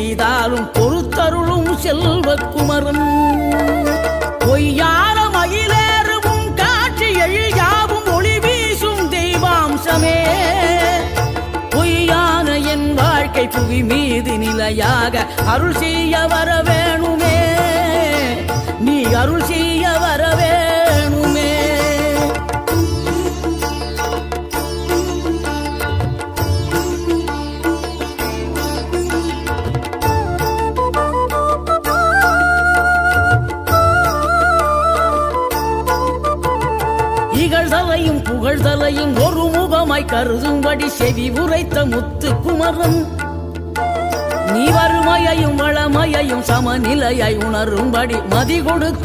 செய்தாலும் பொறுத்தருளும் செல்வ குமரன் பொய்யான மயிலேறும் காட்சி எழியாவும் ஒளி வீசும் தெய்வாம்சமே பொய்யான என் வாழ்க்கை புவி மீது நிலையாக அருள் செய்ய வர வேணுமே நீ அருள் செய்ய வர வேணுமே இகழ்தலையும் புகழ்தலையும் ஒரு முகமாய் கருதும்படி செவி உரைத்த முத்து குமரன் நீ வறுமையையும் வளமையையும் சமநிலையை உணரும்படி மதி கொடுத்த